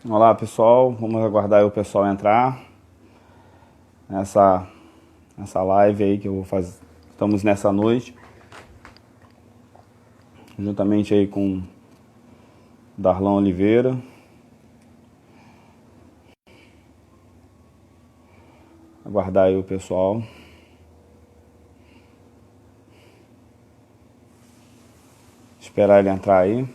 Olá pessoal, vamos aguardar aí o pessoal entrar nessa, nessa live aí que eu vou fazer. Estamos nessa noite, juntamente aí com Darlan Oliveira. Aguardar aí o pessoal. Esperar ele entrar aí.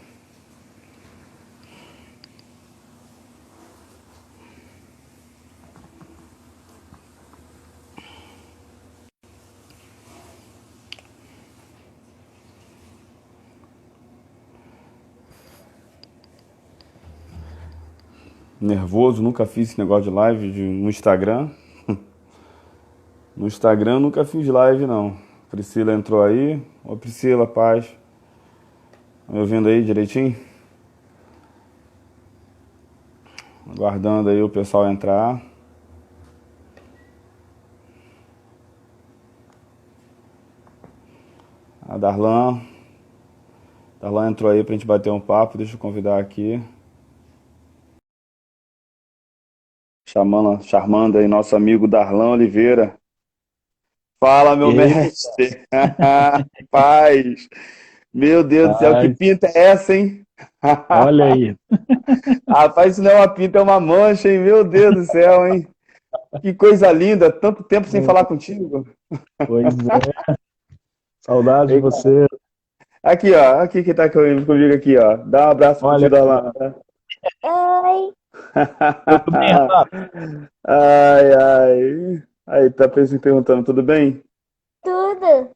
Nervoso, nunca fiz esse negócio de live no Instagram. No Instagram nunca fiz live não. Priscila entrou aí. Ô Priscila, paz. Tá me ouvindo aí direitinho? Aguardando aí o pessoal entrar. A Darlan entrou aí pra gente bater um papo. Deixa eu convidar aqui. Charmando aí nosso amigo Darlan Oliveira. Fala, meu E aí, mestre. Paz. Meu Deus do céu, que rapaz, pinta é essa, hein? olha aí. Rapaz, isso não é uma pinta, é uma mancha, hein? Meu Deus do céu, hein? Que coisa linda. Tanto tempo sem falar contigo. Pois é, saudade de Ei, cara. você. Aqui, ó. Aqui que tá comigo aqui, ó. Dá um abraço pro Olha tio aí, Darlan. ó. Oi. Tudo bem, Renato? Ai, ai. Aí, tá se perguntando, tudo bem? Tudo.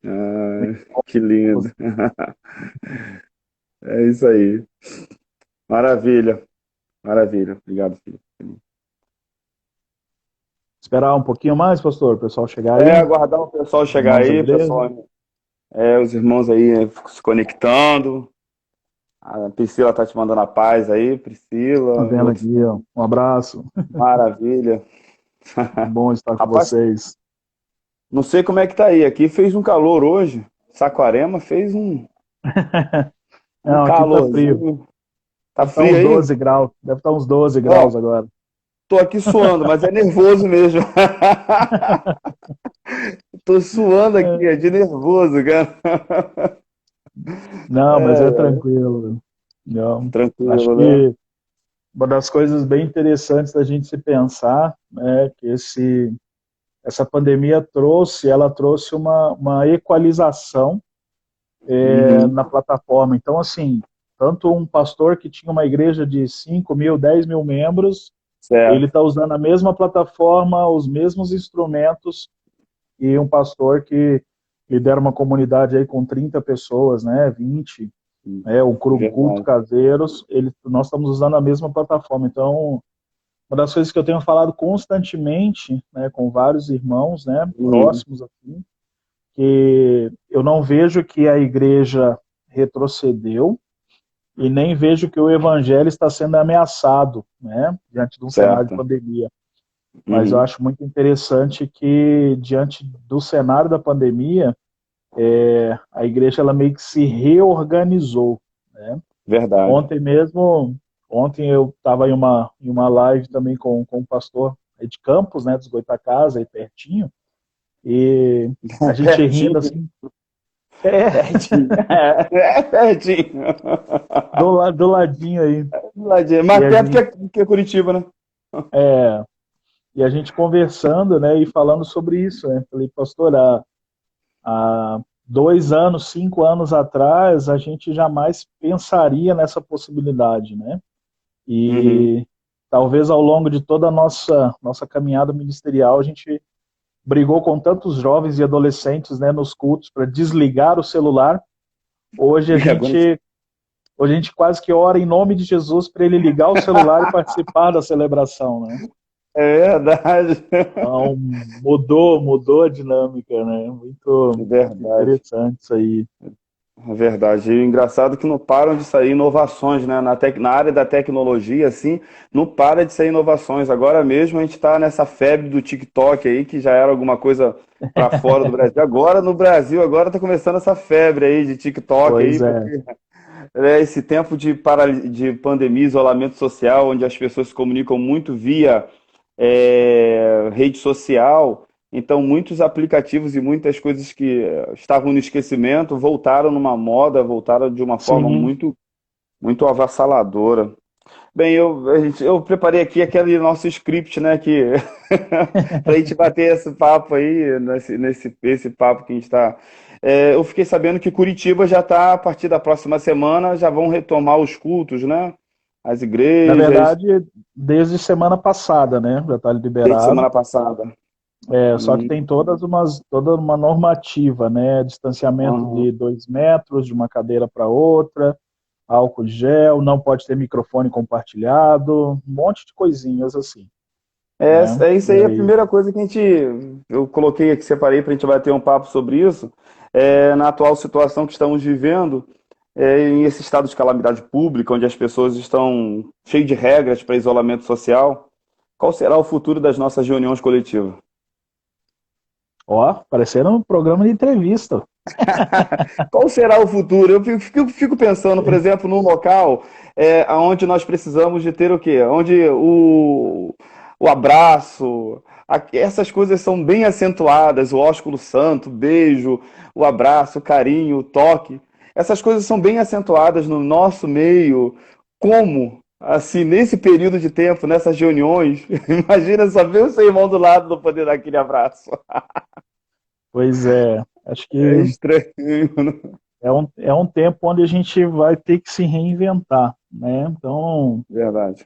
Ai, que lindo. É isso aí. Maravilha, maravilha. Obrigado, filho. Esperar um pouquinho mais, pastor, o pessoal chegar É, aí, aguardar o pessoal os chegar irmãos da aí, igreja. pessoal. Os irmãos aí se conectando. A Priscila tá te mandando a paz aí, Tá Priscila. vendo Outros, aqui, ó. Um abraço. maravilha. Muito bom estar com Rapaz, vocês. não sei como é que tá aí. Aqui fez um calor hoje. Saquarema fez um Não, aqui tá frio. calorzinho. Tá Deve estar frio uns aí? 12 graus. Deve estar uns 12 Ó, graus agora. tô aqui suando, mas é nervoso mesmo. Tô suando aqui, é É. de nervoso, cara. Não, mas é É, tranquilo. Não, acho tranquilo, né? que uma das coisas bem interessantes da gente se pensar é que essa pandemia ela trouxe uma equalização Uhum, na plataforma. Então, assim, tanto um pastor que tinha uma igreja de 5.000, 10.000 membros, ele certo. está usando a mesma plataforma, os mesmos instrumentos, e um pastor que lidera uma comunidade aí com 30 pessoas, né, 20, um culto Verdade. caseiros, nós estamos usando a mesma plataforma. Então, uma das coisas que eu tenho falado constantemente, né, com vários irmãos, né, Uhum, próximos assim, que eu não vejo que a igreja retrocedeu e nem vejo que o evangelho está sendo ameaçado, né, diante de um cenário de certo. pandemia. Mas eu Uhum, acho muito interessante que diante do cenário da pandemia, a igreja ela meio que se reorganizou, né? verdade. Ontem mesmo, ontem eu estava em uma live também com um pastor aí de Campos, né, dos Goitacazes, aí pertinho, e a gente rindo Pertinho, assim, é, pertinho. É pertinho. do ladinho aí. E Mais a perto gente, que Curitiba, né? é, e a gente conversando, né, e falando sobre isso, né? Falei, pastor, há 2 anos, 5 anos atrás, a gente jamais pensaria nessa possibilidade, né? Uhum. E talvez ao longo de toda a nossa caminhada ministerial, a gente brigou com tantos jovens e adolescentes, né, nos cultos para desligar o celular. Hoje a E agora gente Hoje a gente quase que ora em nome de Jesus para ele ligar o celular e participar da celebração, né? é verdade. Então, mudou a dinâmica, né? É Muito verdade. interessante isso aí. É verdade. E o engraçado é que não param de sair inovações, né? Na área da tecnologia, assim, não para de sair inovações. Agora mesmo a gente está nessa febre do TikTok aí, que já era alguma coisa para fora do Brasil. Agora no Brasil, agora está começando essa febre aí de TikTok aí, Pois é. porque Esse tempo de pandemia, isolamento social, onde as pessoas se comunicam muito via rede social, então muitos aplicativos e muitas coisas que estavam no esquecimento voltaram numa moda, voltaram de uma forma Sim, muito, muito avassaladora. Bem, eu preparei aqui aquele nosso script, né, que para a gente bater esse papo aí, esse papo que a gente está. Eu fiquei sabendo que Curitiba já está, a partir da próxima semana, já vão retomar os cultos, né? As na igrejas, verdade, desde semana passada, né? Já está desde liberado. semana passada. Só que Hum, tem toda uma normativa, né? Distanciamento aham. de 2 metros de uma cadeira para outra, álcool gel, não pode ter microfone compartilhado, um monte de coisinhas assim, É, né? é isso E aí, a aí, primeira coisa que eu coloquei aqui, separei para a gente bater um papo sobre isso, na atual situação que estamos vivendo, em esse estado de calamidade pública, onde as pessoas estão cheias de regras para isolamento social, qual será o futuro das nossas reuniões coletivas? ó, parecendo um programa de entrevista. Qual será o futuro? Eu fico pensando, por exemplo, num local onde nós precisamos de ter o quê? Onde o abraço, essas coisas são bem acentuadas, o ósculo santo, o beijo, o abraço, o carinho, o toque. Essas coisas são bem acentuadas no nosso meio. Como? Assim, nesse período de tempo, nessas reuniões, imagina só ver o seu irmão do lado não poder dar aquele abraço. Pois é, acho É que estranho, né? é um tempo onde a gente vai ter que se reinventar, né? Então, Verdade.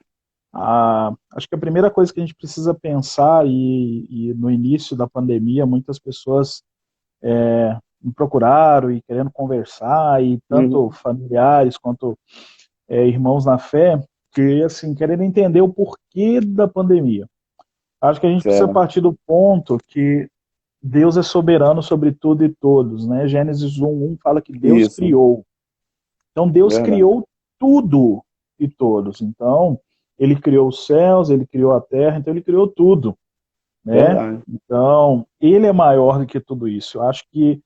acho que a primeira coisa que a gente precisa pensar, e no início da pandemia, muitas pessoas me procuraram e querendo conversar, e tanto Uhum. familiares quanto irmãos na fé, que assim, querendo entender o porquê da pandemia. Acho que a gente precisa Certo. partir do ponto que Deus é soberano sobre tudo e todos, né? Gênesis 1:1 fala que Deus Isso, criou. Então Deus verdade. criou tudo e todos. Então, ele criou os céus, ele criou a terra, então ele criou tudo, né? Verdade. Então, ele é maior do que tudo isso. Eu acho que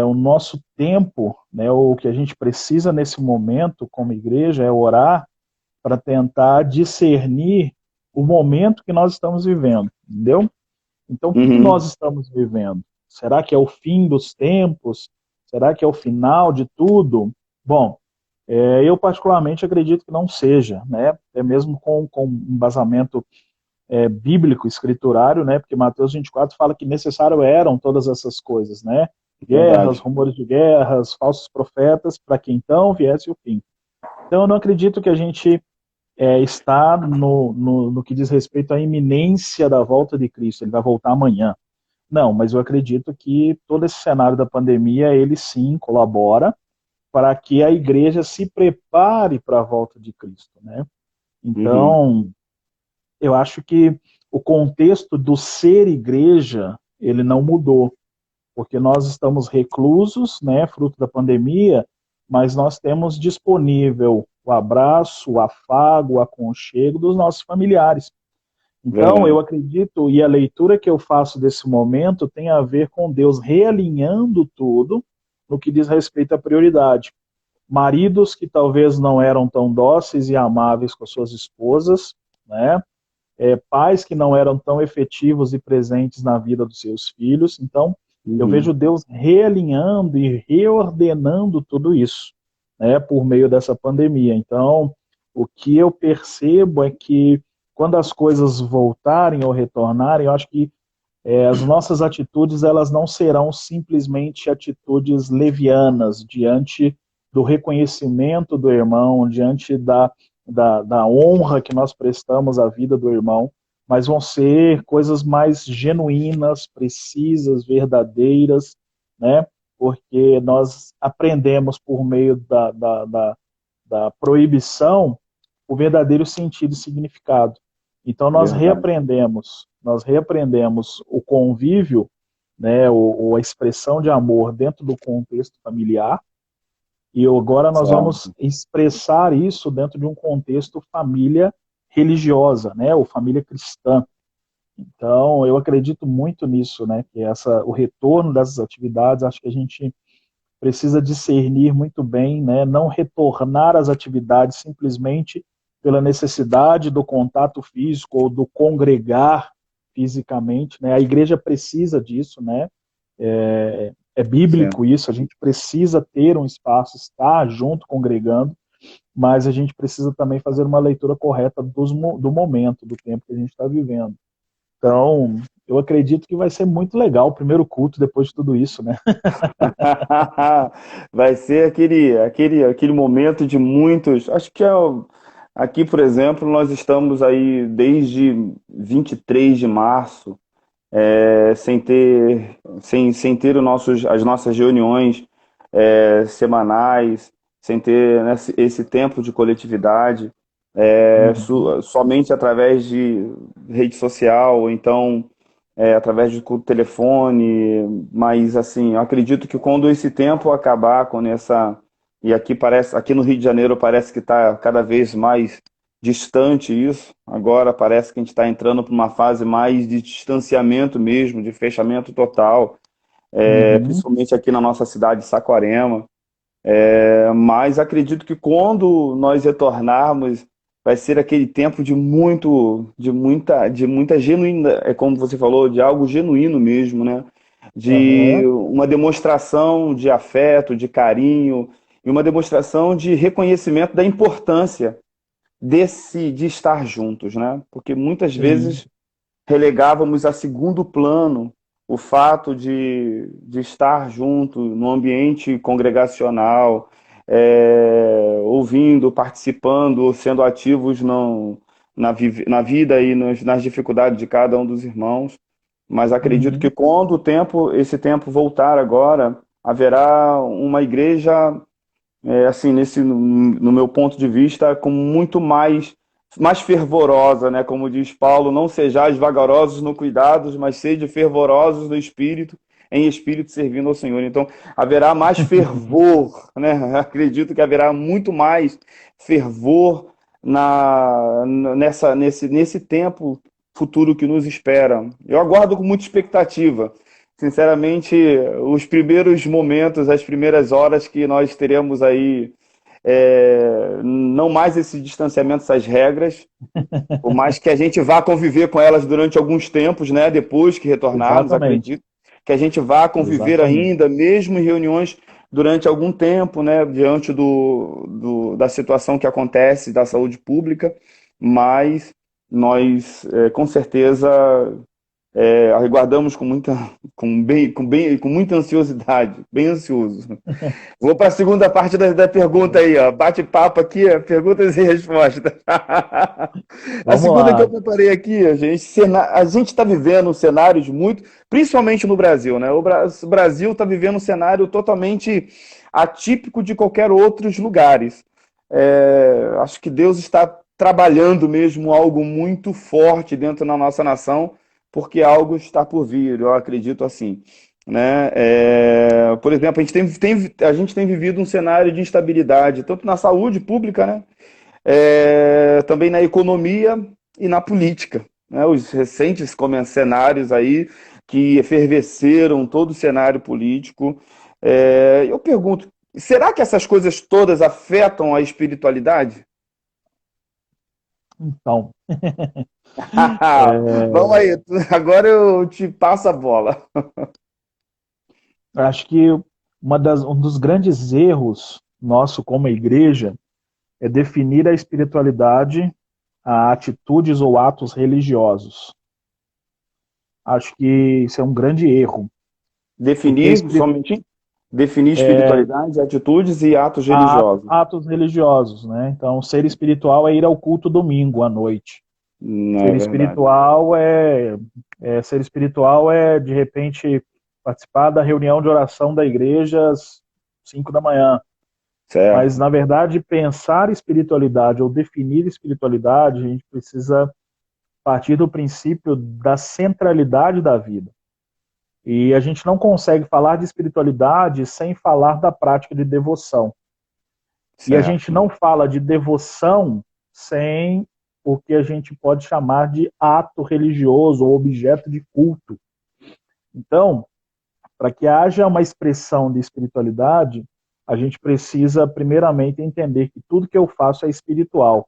o nosso tempo, né, o que a gente precisa nesse momento como igreja é orar para tentar discernir o momento que nós estamos vivendo, entendeu? Então, o que Uhum. nós estamos vivendo? Será que é o fim dos tempos? Será que é o final de tudo? Bom, eu particularmente acredito que não seja, né? É mesmo com embasamento bíblico, escriturário, né? Porque Mateus 24 fala que necessário eram todas essas coisas, né? Guerras, Verdade. rumores de guerras, falsos profetas, para que então viesse o fim. Então, eu não acredito que a gente está no que diz respeito à iminência da volta de Cristo. Ele vai voltar amanhã. Não, mas eu acredito que todo esse cenário da pandemia, ele sim colabora para que a igreja se prepare para a volta de Cristo, né? Uhum. Então, eu acho que o contexto do ser igreja, ele não mudou, porque nós estamos reclusos, né, fruto da pandemia, mas nós temos disponível o abraço, o afago, o aconchego dos nossos familiares. Então, eu Verdade. acredito, e a leitura que eu faço desse momento tem a ver com Deus realinhando tudo no que diz respeito à prioridade. Maridos que talvez não eram tão dóceis e amáveis com as suas esposas, né? Pais que não eram tão efetivos e presentes na vida dos seus filhos. Então, eu Uhum. vejo Deus realinhando e reordenando tudo isso, né, por meio dessa pandemia. Então, o que eu percebo é que quando as coisas voltarem ou retornarem, eu acho que as nossas atitudes elas não serão simplesmente atitudes levianas diante do reconhecimento do irmão, diante da honra que nós prestamos à vida do irmão, mas vão ser coisas mais genuínas, precisas, verdadeiras, né? Porque nós aprendemos por meio da proibição o verdadeiro sentido e significado. Então Verdade. nós reaprendemos o convívio, né, ou a expressão de amor dentro do contexto familiar, e agora nós vamos Certo. expressar isso dentro de um contexto família religiosa, né, ou família cristã. Então, eu acredito muito nisso, né, que o retorno dessas atividades, acho que a gente precisa discernir muito bem, né? Não retornar às atividades simplesmente pela necessidade do contato físico ou do congregar fisicamente, né? A igreja precisa disso, né? É Sim. bíblico isso, a gente precisa ter um espaço, estar junto, congregando, mas a gente precisa também fazer uma leitura correta do momento, do tempo que a gente está vivendo. Então, eu acredito que vai ser muito legal o primeiro culto depois de tudo isso, né? Vai ser aquele momento de muitos. Acho que aqui, por exemplo, nós estamos aí desde 23 de março, sem ter as nossas reuniões semanais, sem ter, né, esse tempo de coletividade, Uhum, somente através de rede social, ou então através de culto telefone. Mas assim, eu acredito que quando esse tempo acabar, e aqui no Rio de Janeiro parece que está cada vez mais distante isso. Agora parece que a gente está entrando para uma fase mais de distanciamento mesmo, de fechamento total, uhum, principalmente aqui na nossa cidade de Saquarema. Mas acredito que quando nós retornarmos, vai ser aquele tempo de muita genuína, como você falou, de algo genuíno mesmo, né? De aham, uma demonstração de afeto, de carinho, e uma demonstração de reconhecimento da importância de estar juntos, né? Porque muitas sim, vezes relegávamos a segundo plano o fato de estar junto no ambiente congregacional, ouvindo, participando, sendo ativos na vida e nas dificuldades de cada um dos irmãos. Mas acredito que uhum, quando esse tempo voltar agora, haverá uma igreja, assim, no meu ponto de vista, com muito mais fervorosa, né? Como diz Paulo, não sejais vagarosos no cuidados, mas sede fervorosos no espírito, em espírito servindo ao Senhor. Então, haverá mais fervor, né? Acredito que haverá muito mais fervor nesse tempo futuro que nos espera. Eu aguardo com muita expectativa. Sinceramente, os primeiros momentos, as primeiras horas que nós teremos aí, não mais esse distanciamento, essas regras, por mais que a gente vá conviver com elas durante alguns tempos, né, depois que retornarmos, exatamente, acredito que a gente vá conviver exatamente. ainda, mesmo em reuniões durante algum tempo, né, diante da situação que acontece da saúde pública, mas nós, com certeza, aguardamos com muita ansiosidade, bem ansioso. Vou para a segunda parte da pergunta aí, ó. Bate-papo aqui, ó, perguntas e respostas. A Vamos segunda que eu lá. preparei aqui, a gente está vivendo cenários principalmente no Brasil, né? O Brasil está vivendo um cenário totalmente atípico de qualquer outros lugares. Acho que Deus está trabalhando mesmo algo muito forte dentro da nossa nação, porque algo está por vir, eu acredito assim, né? Por exemplo, a gente tem vivido um cenário de instabilidade, tanto na saúde pública, né? Também na economia e na política, né? Os recentes cenários aí que efervesceram todo o cenário político. Eu pergunto, será que essas coisas todas afetam a espiritualidade? Então, Vamos aí, agora eu te passo a bola. acho que um dos grandes erros nosso como igreja é definir a espiritualidade a atitudes ou atos religiosos. Acho que isso é um grande erro, porque Definir somente definir espiritualidade, atitudes e atos há religiosos. atos religiosos, né? Então, ser espiritual é ir ao culto domingo à noite. Não é Ser verdade. espiritual ser espiritual é de repente participar da reunião de oração da igreja às 5 da manhã. Mas Certo. na verdade, pensar espiritualidade ou definir espiritualidade, a gente precisa partir do princípio da centralidade da vida. E a gente não consegue falar de espiritualidade sem falar da prática de devoção. E a gente Certo. não fala de devoção sem o que a gente pode chamar de ato religioso ou objeto de culto. Então, para que haja uma expressão de espiritualidade, a gente precisa, primeiramente, entender que tudo que eu faço é espiritual.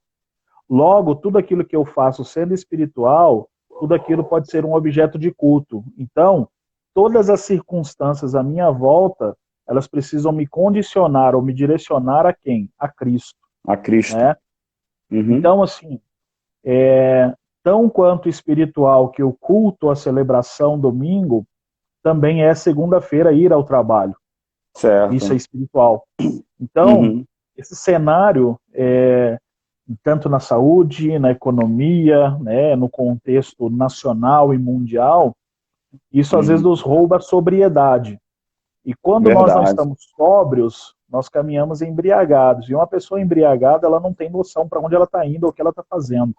Logo, tudo aquilo que eu faço sendo espiritual, tudo aquilo pode ser um objeto de culto. Então, todas as circunstâncias à minha volta, elas precisam me condicionar ou me direcionar a quem? A Cristo. A Cristo. Né? Uhum. Então, assim, tão quanto espiritual que o culto, a celebração domingo, também é segunda-feira ir ao trabalho. Certo. Isso é espiritual. Então, esse cenário, tanto na saúde, na economia, né, no contexto nacional e mundial, isso às vezes nos rouba a sobriedade. E quando nós não estamos sóbrios, nós caminhamos embriagados. E uma pessoa embriagada, ela não tem noção para onde ela está indo ou o que ela está fazendo.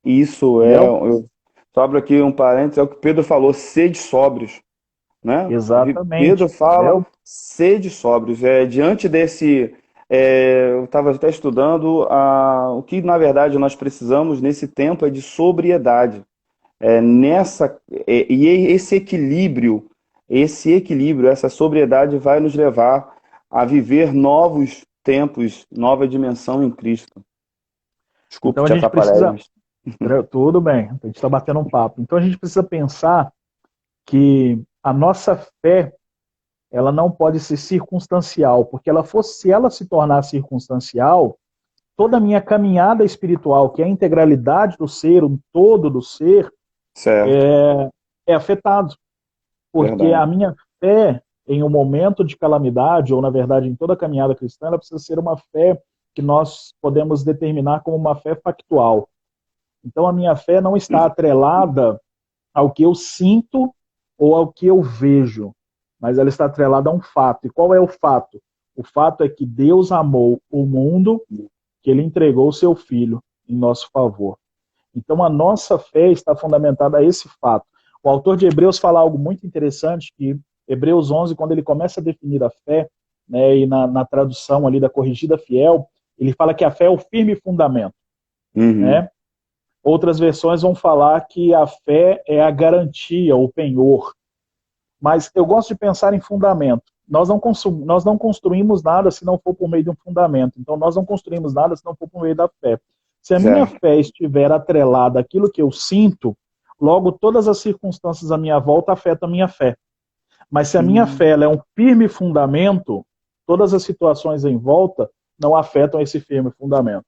Isso só abro aqui um parênteses, é o que Pedro falou, sede sóbrios. Né? Exatamente. Pedro fala, sede sóbrios. Diante desse, eu estava até estudando, o que na verdade nós precisamos nesse tempo é de sobriedade. E esse equilíbrio, essa sobriedade vai nos levar a viver novos tempos, nova dimensão em Cristo. Desculpa então, te atrapalhar. Tudo bem, a gente está batendo um papo. Então a gente precisa pensar que a nossa fé, ela não pode ser circunstancial, porque se ela se tornar circunstancial, toda a minha caminhada espiritual, que é a integralidade do ser, um todo do ser, é afetado. Porque Verdade. a minha fé, em um momento de calamidade, ou na verdade em toda a caminhada cristã, ela precisa ser uma fé que nós podemos determinar como uma fé factual. Então a minha fé não está atrelada ao que eu sinto ou ao que eu vejo, mas ela está atrelada a um fato. E qual é o fato? O fato é que Deus amou o mundo, que ele entregou o seu Filho em nosso favor. Então a nossa fé está fundamentada a esse fato. O autor de Hebreus fala algo muito interessante, que Hebreus 11, quando ele começa a definir a fé, né, e na tradução ali da Corrigida Fiel, ele fala que a fé é o firme fundamento. Né? Outras versões vão falar que a fé é a garantia, o penhor. Mas eu gosto de pensar em fundamento. Nós não construímos nada se não for por meio de um fundamento. Então, nós não construímos nada se não for por meio da fé. Se a minha fé estiver atrelada àquilo que eu sinto, logo todas as circunstâncias à minha volta afetam a minha fé. Mas se a minha fé ela é um firme fundamento, todas as situações em volta não afetam esse firme fundamento.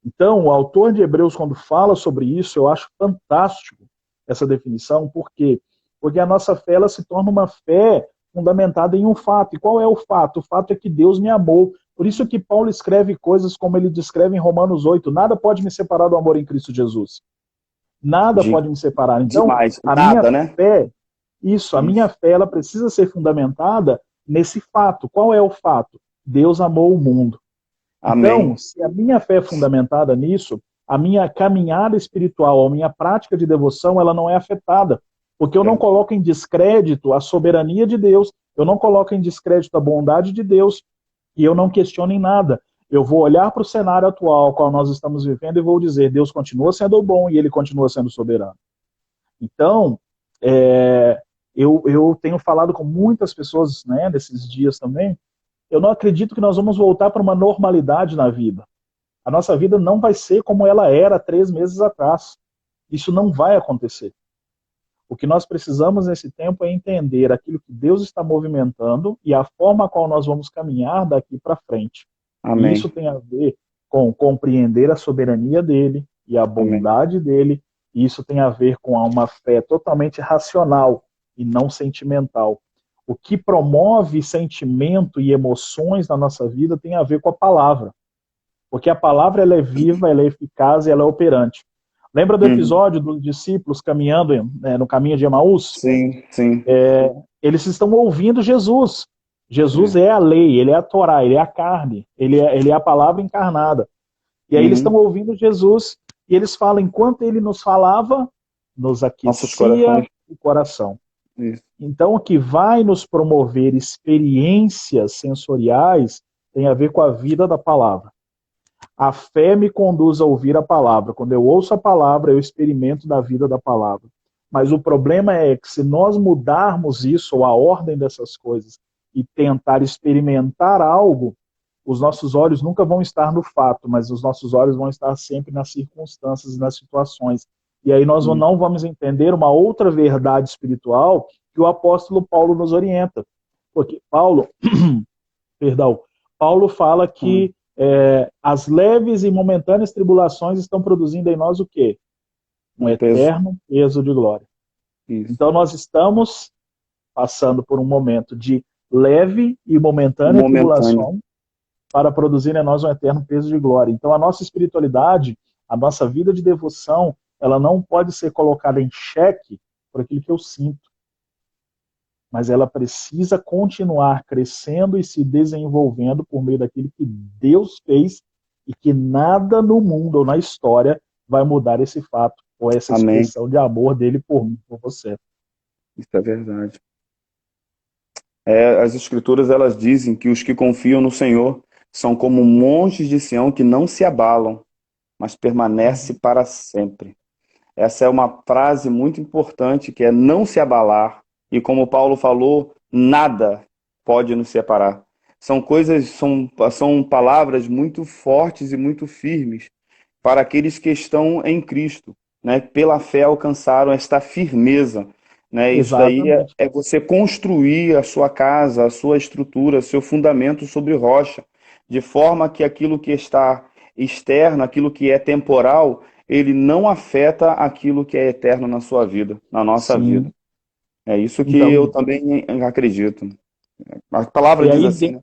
Então, o autor de Hebreus, quando fala sobre isso, eu acho fantástico essa definição. Por quê? Porque a nossa fé ela se torna uma fé fundamentada em um fato. E qual é o fato? O fato é que Deus me amou. Por isso que Paulo escreve coisas como ele descreve em Romanos 8. Nada pode me separar do amor em Cristo Jesus. Nada pode me separar. Então, minha fé, a minha fé ela precisa ser fundamentada nesse fato. Qual é o fato? Deus amou o mundo. Amém. Então, se a minha fé é fundamentada nisso, a minha caminhada espiritual, a minha prática de devoção, ela não é afetada. Porque eu não coloco em descrédito a soberania de Deus, eu não coloco em descrédito a bondade de Deus, e eu não questiono em nada. Eu vou olhar para o cenário atual, qual nós estamos vivendo, e vou dizer, Deus continua sendo bom e Ele continua sendo soberano. Então, eu tenho falado com muitas pessoas, né, nesses dias também, eu não acredito que nós vamos voltar para uma normalidade na vida. A nossa vida não vai ser como ela era 3 meses atrás. Isso não vai acontecer. O que nós precisamos nesse tempo é entender aquilo que Deus está movimentando e a forma a qual nós vamos caminhar daqui para frente. Amém. E isso tem a ver com compreender a soberania dele e a bondade dele. E isso tem a ver com uma fé totalmente racional e não sentimental. O que promove sentimento e emoções na nossa vida tem a ver com a palavra. Porque a palavra ela é viva, ela é eficaz e ela é operante. Lembra do episódio dos discípulos caminhando no caminho de Emaús? Sim, sim. Eles estão ouvindo Jesus. Jesus é a lei, ele é a Torá, ele é a carne, ele é a palavra encarnada. E aí eles estão ouvindo Jesus e eles falam, enquanto ele nos falava, nos aquecia o coração. Isso. Então, o que vai nos promover experiências sensoriais tem a ver com a vida da palavra. A fé me conduz a ouvir a palavra. Quando eu ouço a palavra, eu experimento da vida da palavra. Mas o problema é que se nós mudarmos isso, ou a ordem dessas coisas, e tentar experimentar algo, os nossos olhos nunca vão estar no fato, mas os nossos olhos vão estar sempre nas circunstâncias e nas situações. E aí nós não vamos entender uma outra verdade espiritual que o apóstolo Paulo nos orienta. Porque Paulo, perdão, Paulo fala que as leves e momentâneas tribulações estão produzindo em nós o quê? Um eterno peso de glória. Isso. Então nós estamos passando por um momento de leve e momentânea tribulação para produzir em nós um eterno peso de glória. Então a nossa espiritualidade, a nossa vida de devoção, ela não pode ser colocada em xeque por aquilo que eu sinto. Mas ela precisa continuar crescendo e se desenvolvendo por meio daquilo que Deus fez e que nada no mundo ou na história vai mudar esse fato ou essa expressão de amor dele por mim, por você. Isso é verdade. As Escrituras, elas dizem que os que confiam no Senhor são como montes de Sião que não se abalam, mas permanece para sempre. Essa é uma frase muito importante, que é não se abalar. E como Paulo falou, nada pode nos separar. São palavras muito fortes e muito firmes para aqueles que estão em Cristo, né? Pela fé alcançaram esta firmeza, né? Isso daí é você construir a sua casa, a sua estrutura, seu fundamento sobre rocha, de forma que aquilo que está externo, aquilo que é temporal, ele não afeta aquilo que é eterno na sua vida, na nossa vida. É isso que eu também acredito. A palavra diz assim, né?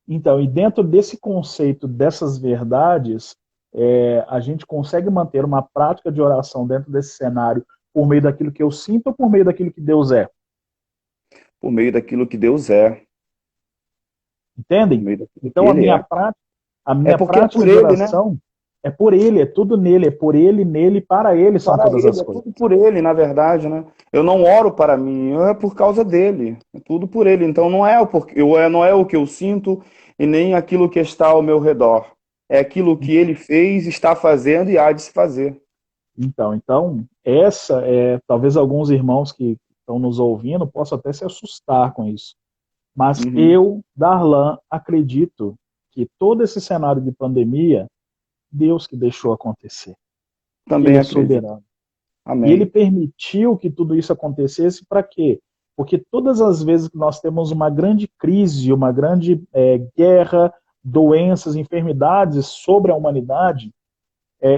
Então, e dentro desse conceito, dessas verdades, a gente consegue manter uma prática de oração dentro desse cenário por meio daquilo que eu sinto ou por meio daquilo que Deus é? Por meio daquilo que Deus é. Entendem? Então a minha prática de oração, né? É por ele, é tudo nele, é por ele, nele, para ele são todas as coisas. É tudo por ele, na verdade, né? Eu não oro para mim, é por causa dele, é tudo por ele. Então não é o que eu sinto e nem aquilo que está ao meu redor. É aquilo que ele fez, está fazendo e há de se fazer. Então essa talvez alguns irmãos que estão nos ouvindo possam até se assustar com isso. Mas eu, Darlan, acredito que todo esse cenário de pandemia, Deus que deixou acontecer. Também ele é soberano. Amém. E ele permitiu que tudo isso acontecesse para quê? Porque todas as vezes que nós temos uma grande crise, uma grande guerra, doenças, enfermidades sobre a humanidade,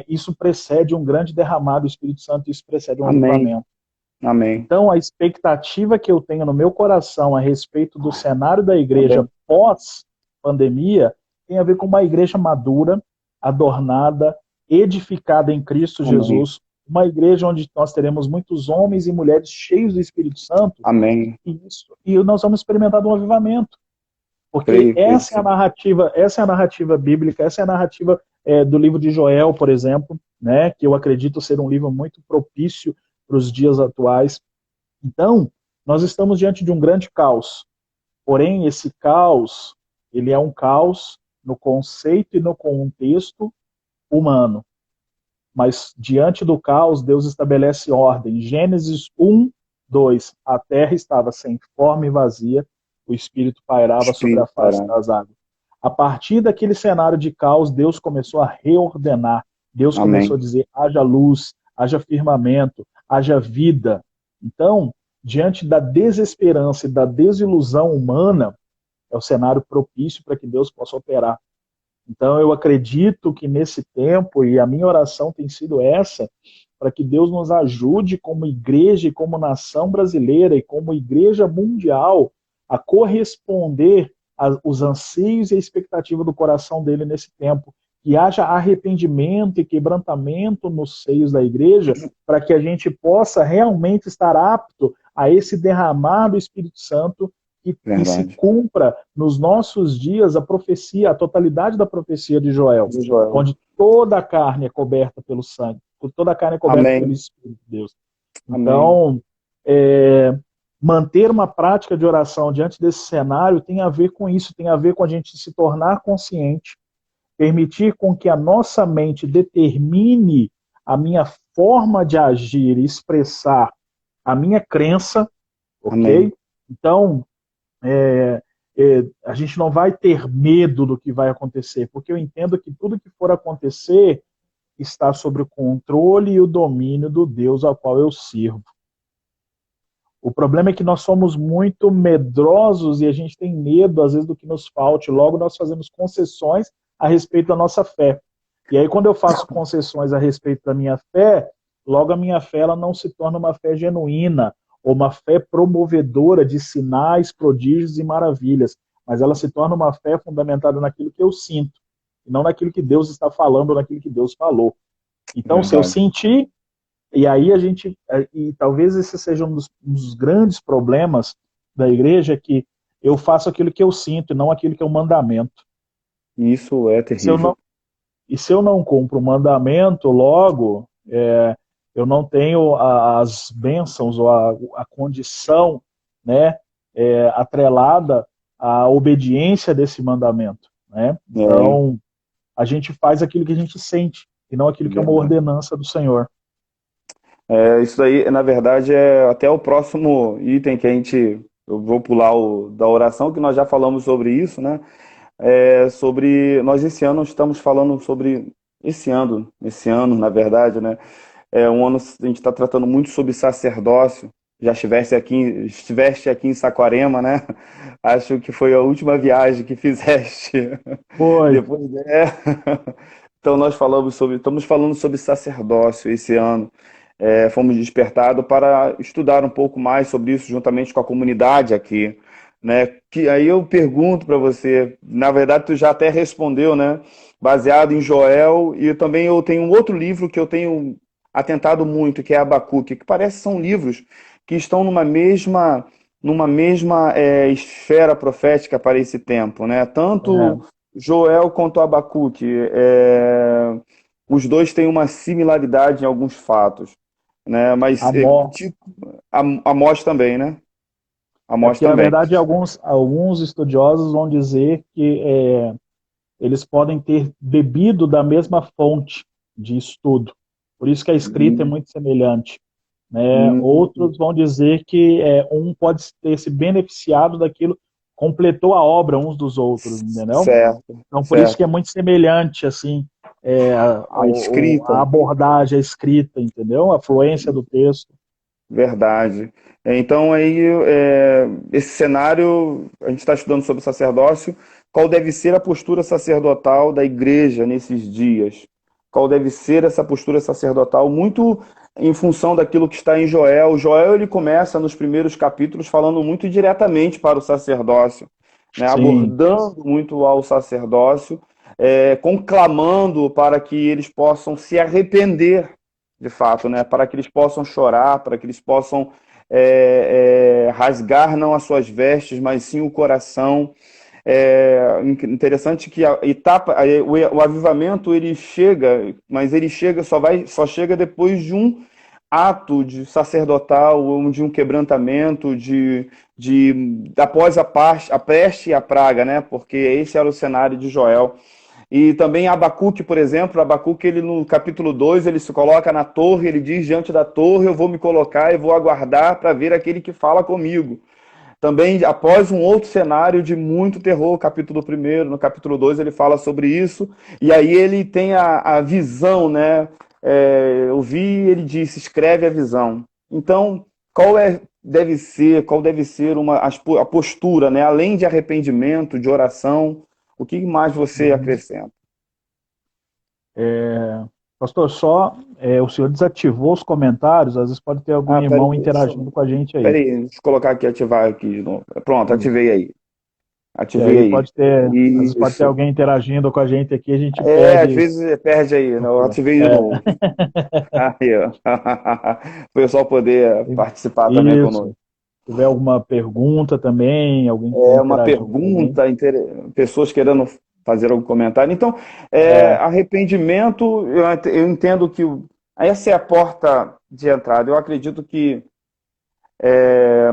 isso precede um grande derramado do Espírito Santo, isso precede um avivamento. Amém. Então, a expectativa que eu tenho no meu coração a respeito do cenário da igreja pós-pandemia tem a ver com uma igreja madura, adornada, edificada em Cristo Jesus, uma igreja onde nós teremos muitos homens e mulheres cheios do Espírito Santo. Amém. E nós vamos experimentar um avivamento. Porque essa é a narrativa bíblica, essa é a narrativa do livro de Joel, por exemplo, né, que eu acredito ser um livro muito propício para os dias atuais. Então, nós estamos diante de um grande caos. Porém, esse caos, ele é um caos no conceito e no contexto humano. Mas, diante do caos, Deus estabelece ordem. Gênesis 1, 2. A terra estava sem forma e vazia, o Espírito pairava sobre a face das águas. A partir daquele cenário de caos, Deus começou a reordenar. Deus começou a dizer, haja luz, haja firmamento, haja vida. Então, diante da desesperança e da desilusão humana, é o cenário propício para que Deus possa operar. Então, eu acredito que nesse tempo, e a minha oração tem sido essa, para que Deus nos ajude como igreja e como nação brasileira e como igreja mundial a corresponder aos anseios e a expectativa do coração dele nesse tempo. Que haja arrependimento e quebrantamento nos seios da igreja, para que a gente possa realmente estar apto a esse derramar do Espírito Santo e se cumpra nos nossos dias a profecia, a totalidade da profecia de Joel, onde toda a carne é coberta pelo sangue, toda a carne é coberta pelo Espírito de Deus. Então, manter uma prática de oração diante desse cenário tem a ver com isso, tem a ver com a gente se tornar consciente, permitir com que a nossa mente determine a minha forma de agir e expressar a minha crença, Amém. ok? Então, a gente não vai ter medo do que vai acontecer, porque eu entendo que tudo que for acontecer está sob o controle e o domínio do Deus ao qual eu sirvo. O problema é que nós somos muito medrosos e a gente tem medo, às vezes, do que nos falte. Logo, nós fazemos concessões a respeito da nossa fé. E aí, quando eu faço concessões a respeito da minha fé, logo a minha fé ela não se torna uma fé genuína, ou uma fé promovedora de sinais, prodígios e maravilhas, mas ela se torna uma fé fundamentada naquilo que eu sinto, e não naquilo que Deus está falando, ou naquilo que Deus falou. Então, se eu Verdade. sentir, e aí e talvez esse seja um dos grandes problemas da igreja, que eu faço aquilo que eu sinto e não aquilo que é um mandamento. Isso é E se eu terrível. não, e se eu não cumpro o mandamento, logo, eu não tenho as bênçãos ou a condição, né, atrelada à obediência desse mandamento, né? É, Então, a gente faz aquilo que a gente sente e não aquilo que é uma verdade. ordenança do Senhor. Isso daí, na verdade, é até o próximo item que a gente. Eu vou pular o da oração, que nós já falamos sobre isso, né? Sobre. Nós esse ano estamos falando sobre. Esse ano, na verdade, né? É um ano, a gente está tratando muito sobre sacerdócio. Já estiveste aqui em Saquarema, né? Acho que foi a última viagem que fizeste. Foi. Depois, Então estamos falando sobre sacerdócio esse ano. Fomos despertados para estudar um pouco mais sobre isso juntamente com a comunidade aqui, né? Que aí eu pergunto para você, na verdade tu já até respondeu, né? Baseado em Joel, e também eu tenho um outro livro que eu tenho atentado muito, que é Abacuque, que parece que são livros que estão numa mesma esfera profética para esse tempo, né? Tanto É, Joel quanto Abacuque, os dois têm uma similaridade em alguns fatos, né? Mas Amós. tipo, Amós também, né? É Amós porque, na também. verdade, alguns estudiosos vão dizer que eles podem ter bebido da mesma fonte de estudo. Por isso que a escrita é Hum, muito semelhante. Né? hum, Outros vão dizer que um pode ter se beneficiado daquilo, completou a obra uns dos outros, entendeu? certo, Então, por isso que é certo. muito semelhante, assim, A a escrita. abordagem, a escrita, entendeu? A fluência do texto. Verdade. Então, aí, esse cenário, a gente está estudando sobre sacerdócio, qual deve ser a postura sacerdotal da igreja nesses dias? Qual deve ser essa postura sacerdotal? Muito em função daquilo que está em Joel. Joel, ele começa nos primeiros capítulos falando muito diretamente para o sacerdócio, né? Sim, Abordando muito ao sacerdócio, conclamando para que eles possam se arrepender de fato, né? Para que eles possam chorar, para que eles possam rasgar não as suas vestes, mas sim o coração. Interessante que a etapa, o avivamento ele chega, mas ele chega só chega depois de um ato de sacerdotal, ou de um quebrantamento, após a peste e a praga, né? Porque esse era o cenário de Joel. E também Abacuque, por exemplo, Abacuque, ele no capítulo 2 ele se coloca na torre, ele diz diante da torre, eu vou me colocar e vou aguardar para ver aquele que fala comigo. Também, após um outro cenário de muito terror, capítulo 1, no capítulo 2 ele fala sobre isso, e aí ele tem a visão, né? Eu vi, ele disse, escreve a visão. Então, qual deve ser a postura, né? Além de arrependimento, de oração, o que mais você uhum. acrescenta? Pastor, o senhor desativou os comentários, às vezes pode ter algum Ah, peraí, irmão interagindo com a gente aí. deixa eu colocar aqui, ativar aqui de novo. Pronto, Isso. ativei aí. E Ativei aí aí. às vezes pode ter Isso. alguém interagindo com a gente aqui, a gente Às perde. vezes perde aí, né? Eu ativei de É, novo. Aí, ó. O pessoal poder participar também isso. conosco. Se tiver alguma pergunta também, alguém quiser É uma interagir com a gente. pergunta, pessoas querendo fazer algum comentário. Então, É, arrependimento, eu entendo que essa é a porta de entrada. Eu acredito que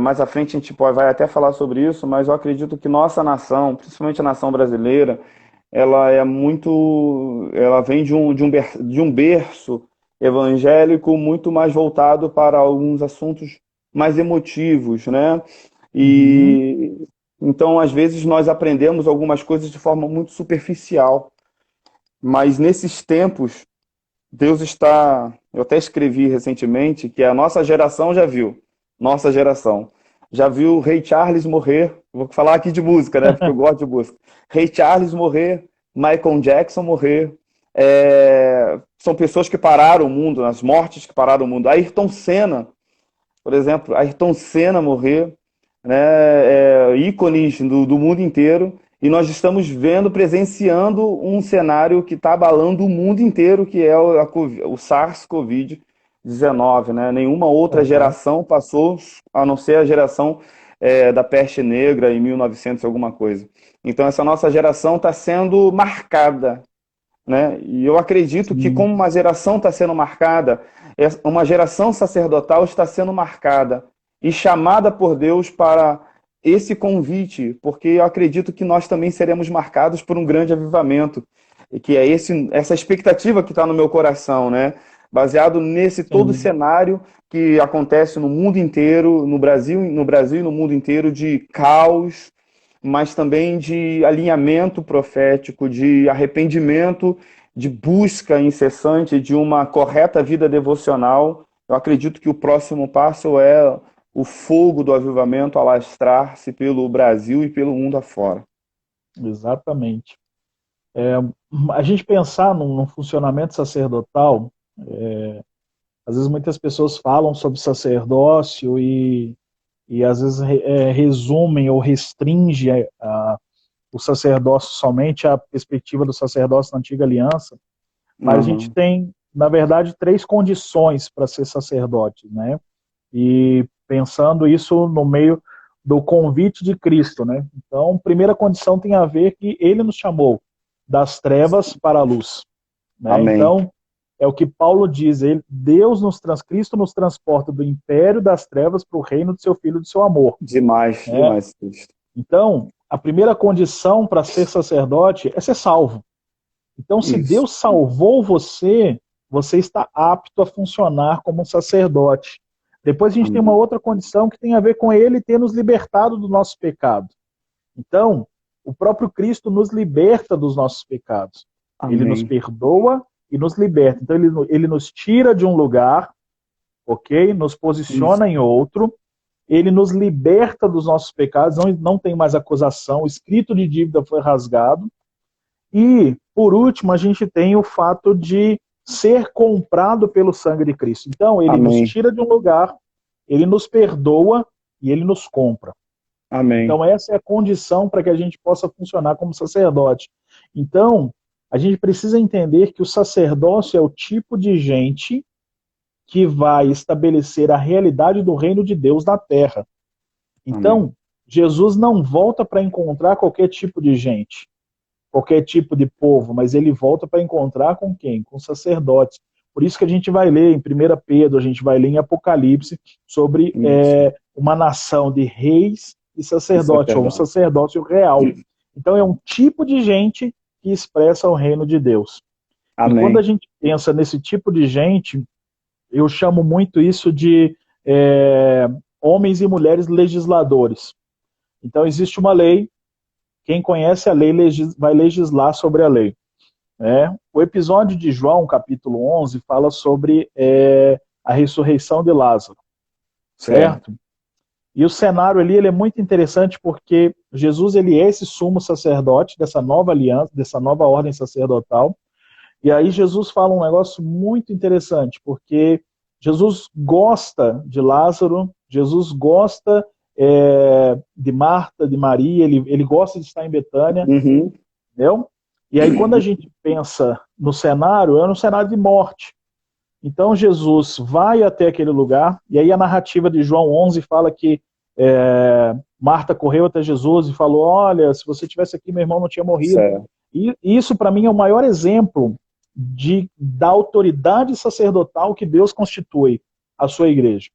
mais à frente a gente vai até falar sobre isso, mas eu acredito que nossa nação, principalmente a nação brasileira, ela vem de um berço evangélico muito mais voltado para alguns assuntos mais emotivos, né? Uhum. E então, às vezes, nós aprendemos algumas coisas de forma muito superficial, mas nesses tempos, Deus está. Eu até escrevi recentemente que a nossa geração já viu. Nossa geração. Já viu o Ray Charles morrer. Vou falar aqui de música, né? Porque eu gosto de música. Ray Charles morrer, Michael Jackson morrer. São pessoas que pararam o mundo, as mortes que pararam o mundo. Ayrton Senna, por exemplo, Ayrton Senna morrer, né, ícones do mundo inteiro, e nós estamos vendo, presenciando um cenário que está abalando o mundo inteiro, que é o SARS-CoV-19. Né? Nenhuma outra Aham. geração passou, a não ser a geração da peste negra em 1900 alguma coisa. Então essa nossa geração está sendo marcada, né? E eu acredito que, Sim, como uma geração está sendo marcada, uma geração sacerdotal está sendo marcada e chamada por Deus para esse convite, porque eu acredito que nós também seremos marcados por um grande avivamento, e que é essa expectativa que está no meu coração, né? Baseado nesse todo sim. cenário que acontece no mundo inteiro, no Brasil e no mundo inteiro, de caos, mas também de alinhamento profético, de arrependimento, de busca incessante de uma correta vida devocional. Eu acredito que o próximo passo é o fogo do avivamento alastrar-se pelo Brasil e pelo mundo afora. Exatamente. A gente pensar num funcionamento sacerdotal, às vezes muitas pessoas falam sobre sacerdócio e às vezes resumem ou restringem o sacerdócio somente à perspectiva do sacerdócio na antiga aliança, mas a gente Uhum. tem, na verdade, três condições para ser sacerdote, né? E pensando isso no meio do convite de Cristo, né? Então, primeira condição tem a ver que ele nos chamou das trevas para a luz, né? Amém. Então, é o que Paulo diz, Cristo nos transporta do império das trevas para o reino do seu filho do seu amor, Demais, né? demais, Cristo. Então, a primeira condição para ser sacerdote é ser salvo. Então, se Isso. Deus salvou você, você está apto a funcionar como um sacerdote. Depois a gente tem uma Amém. outra condição que tem a ver com ele ter nos libertado do nosso pecado. Então, o próprio Cristo nos liberta dos nossos pecados. Ele nos Amém. perdoa e nos liberta. Então, ele nos tira de um lugar, ok? Nos Isso. posiciona em outro. Ele nos liberta dos nossos pecados, não tem mais acusação, o escrito de dívida foi rasgado. E, por último, a gente tem o fato de ser comprado pelo sangue de Cristo. Então, ele nos Amém. tira de um lugar, ele nos perdoa e ele nos compra. Amém. Então, essa é a condição para que a gente possa funcionar como sacerdote. Então, a gente precisa entender que o sacerdócio é o tipo de gente que vai estabelecer a realidade do reino de Deus na terra. Amém. Então, Jesus não volta para encontrar qualquer tipo de gente, qualquer tipo de povo, mas ele volta para encontrar com quem? Com sacerdotes. Por isso que a gente vai ler em 1 Pedro, a gente vai ler em Apocalipse sobre Isso. uma nação de reis e E sacerdotes, ou um sacerdote. sacerdócio real. Então é um tipo de gente que expressa o reino de Deus. E quando a Amém. gente pensa nesse tipo de gente, eu chamo muito isso de homens e mulheres legisladores. Então existe uma lei, quem conhece a lei vai legislar sobre a lei. Né? O episódio de João, capítulo 11, fala sobre a ressurreição de Lázaro, Certo. certo? E o cenário ali ele é muito interessante porque Jesus ele é esse sumo sacerdote dessa nova aliança, dessa nova ordem sacerdotal. E aí Jesus fala um negócio muito interessante, porque Jesus gosta de Lázaro, Jesus gosta de Marta, de Maria, ele gosta de estar em Betânia, Uhum. entendeu? E aí quando a gente pensa no cenário, é um cenário de morte. Então Jesus vai até aquele lugar, e aí a narrativa de João 11 fala que Marta correu até Jesus e falou, olha, se você tivesse aqui, meu irmão não tinha morrido. Certo. E isso para mim é o maior exemplo da autoridade sacerdotal que Deus constitui a sua igreja.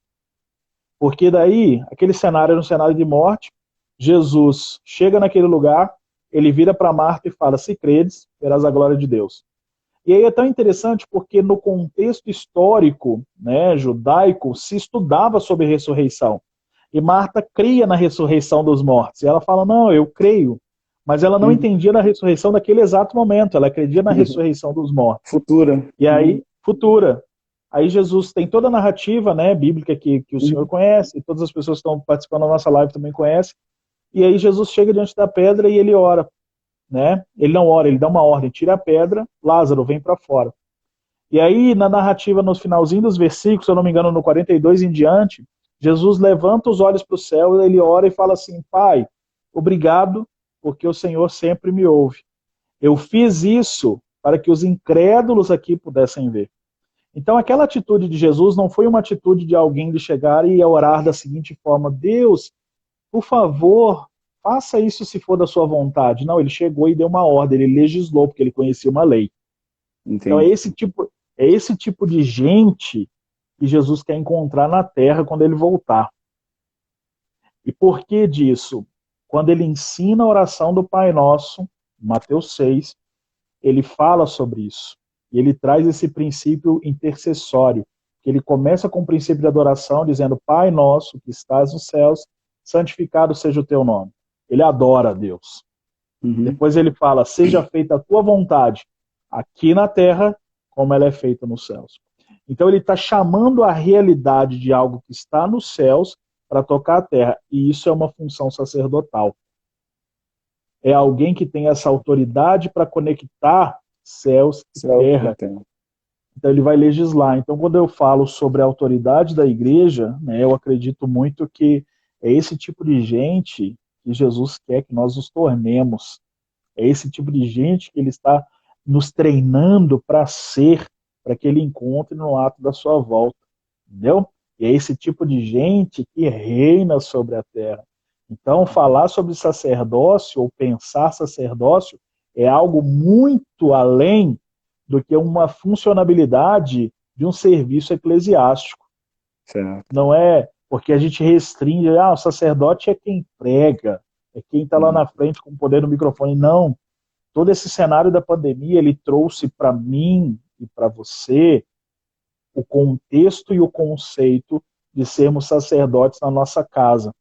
Porque daí, aquele cenário era um cenário de morte, Jesus chega naquele lugar, ele vira para Marta e fala, se credes, verás a glória de Deus. E aí é tão interessante porque no contexto histórico, né, judaico, se estudava sobre ressurreição. E Marta cria na ressurreição dos mortos. E ela fala, não, eu creio. Mas ela não Uhum. entendia na ressurreição daquele exato momento. Ela acredita na ressurreição dos mortos. Futura. E Uhum. aí, futura. Aí Jesus tem toda a narrativa, né, bíblica que o senhor Uhum. conhece, e todas as pessoas que estão participando da nossa live também conhecem. E aí Jesus chega diante da pedra e ele ora, né? Ele não ora, ele dá uma ordem, tira a pedra, Lázaro, vem para fora. E aí, na narrativa, no finalzinho dos versículos, se eu não me engano, no 42 em diante, Jesus levanta os olhos para o céu, ele ora e fala assim, Pai, obrigado, porque o Senhor sempre me ouve. Eu fiz isso para que os incrédulos aqui pudessem ver. Então, aquela atitude de Jesus não foi uma atitude de alguém de chegar e orar da seguinte forma, Deus, por favor, faça isso se for da sua vontade. Não, ele chegou e deu uma ordem, ele legislou, porque ele conhecia uma lei. Então, Entendi. é esse tipo de gente que Jesus quer encontrar na terra quando ele voltar. E por que disso? Quando ele ensina a oração do Pai Nosso, Mateus 6, ele fala sobre isso. E ele traz esse princípio intercessório, que ele começa com o princípio de adoração, dizendo, Pai Nosso, que estás nos céus, santificado seja o teu nome. Ele adora a Deus. Uhum. Depois ele fala, seja feita a tua vontade, aqui na terra, como ela é feita nos céus. Então ele está chamando a realidade de algo que está nos céus para tocar a terra. E isso é uma função sacerdotal. É alguém que tem essa autoridade para conectar céus e Céu e terra. terra. Então ele vai legislar. Então quando eu falo sobre a autoridade da igreja, né, eu acredito muito que é esse tipo de gente que Jesus quer que nós nos tornemos. É esse tipo de gente que ele está nos treinando para ser, para que ele encontre no ato da sua volta. Entendeu? E é esse tipo de gente que reina sobre a terra. Então, falar sobre sacerdócio ou pensar sacerdócio é algo muito além do que uma funcionabilidade de um serviço eclesiástico. Certo. Não é porque a gente restringe, o sacerdote é quem prega, é quem está lá Uhum. na frente com o poder do microfone. Não. Todo esse cenário da pandemia, ele trouxe para mim e para você o contexto e o conceito de sermos sacerdotes na nossa casa.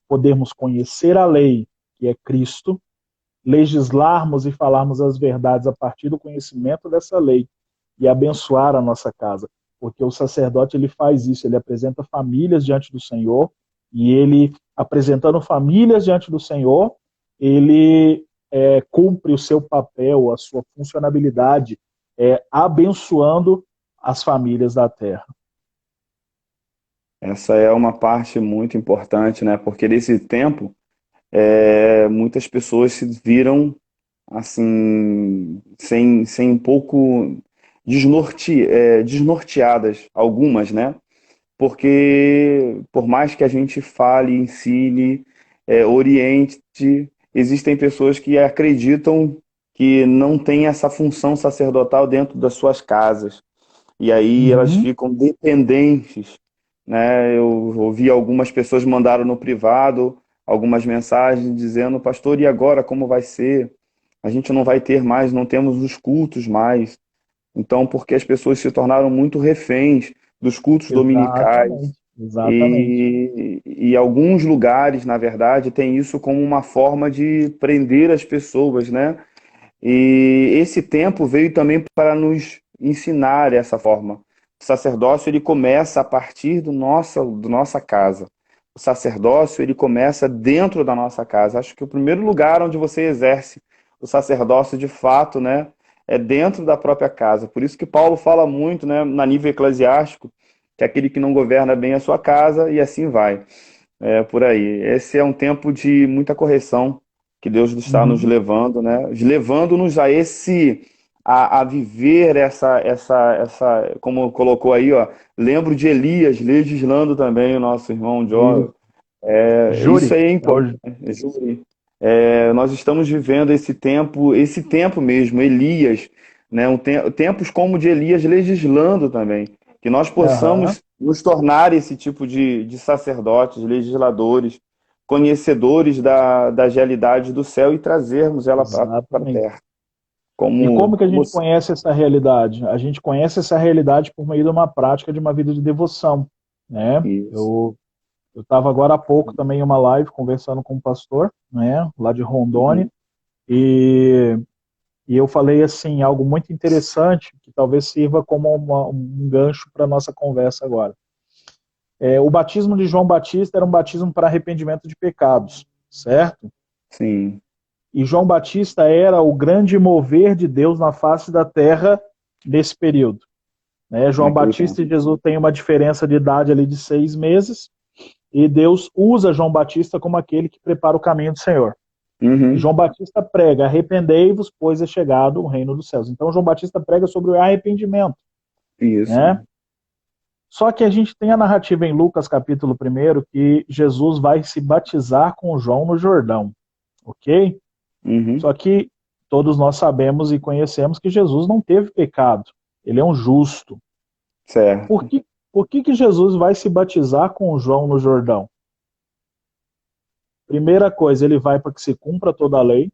Podermos conhecer a lei, que é Cristo, legislarmos e falarmos as verdades a partir do conhecimento dessa lei e abençoar a nossa casa. Porque o sacerdote ele faz isso, ele apresenta famílias diante do Senhor e ele, apresentando famílias diante do Senhor, ele cumpre o seu papel, a sua funcionalidade, abençoando as famílias da terra. Essa é uma parte muito importante, né? Porque nesse tempo, muitas pessoas se viram assim, sem um pouco desnorteadas, algumas, né? Porque por mais que a gente fale, ensine, oriente, existem pessoas que acreditam que não tem essa função sacerdotal dentro das suas casas. E aí elas Uhum. ficam dependentes, né? Eu ouvi algumas pessoas mandaram no privado algumas mensagens dizendo, pastor, e agora como vai ser? A gente não vai ter mais, não temos os cultos mais. Então, porque as pessoas se tornaram muito reféns dos cultos dominicais. Exatamente, exatamente. E alguns lugares, na verdade, têm isso como uma forma de prender as pessoas, né? E esse tempo veio também para nos ensinar essa forma. O sacerdócio ele começa a partir do nossa casa. O sacerdócio ele começa dentro da nossa casa. Acho que o primeiro lugar onde você exerce o sacerdócio de fato, né, é dentro da própria casa. Por isso que Paulo fala muito, né, na nível eclesiástico, que é aquele que não governa bem a sua casa e assim vai. É por aí. Esse é um tempo de muita correção que Deus está nos Uhum. levando, né? Levando-nos a a viver como colocou aí, ó. Lembro de Elias legislando também o nosso irmão E John. Isso júri, aí é importante. Júri. Nós estamos vivendo esse tempo mesmo, Elias, né? Tempos como o de Elias legislando também. Que nós aham, possamos nos tornar esse tipo de sacerdotes, legisladores, conhecedores das realidades do céu e trazermos ela para a exatamente. terra. E como que a como gente conhece essa realidade? A gente conhece essa realidade por meio de uma prática de uma vida de devoção, né? isso. Eu estava agora há pouco também em uma live conversando com um pastor, né, lá de Rondônia, Uhum. e, e eu falei assim algo muito interessante que talvez sirva como um gancho para nossa conversa agora. O batismo de João Batista era um batismo para arrependimento de pecados, certo? Sim. E João Batista era o grande mover de Deus na face da terra nesse período. Né? João Naquele Batista tempo. e Jesus têm uma diferença de idade ali de 6 meses, e Deus usa João Batista como aquele que prepara o caminho do Senhor. E Uhum. João Batista prega: arrependei-vos, pois é chegado o reino dos céus. Então João Batista prega sobre o arrependimento, Isso. né? Só que a gente tem a narrativa em Lucas capítulo 1 que Jesus vai se batizar com João no Jordão, ok? Uhum. Só que todos nós sabemos e conhecemos que Jesus não teve pecado. Ele é um justo. Por Certo. que, por que Jesus vai se batizar com João no Jordão? Primeira coisa, ele vai para que se cumpra toda a lei.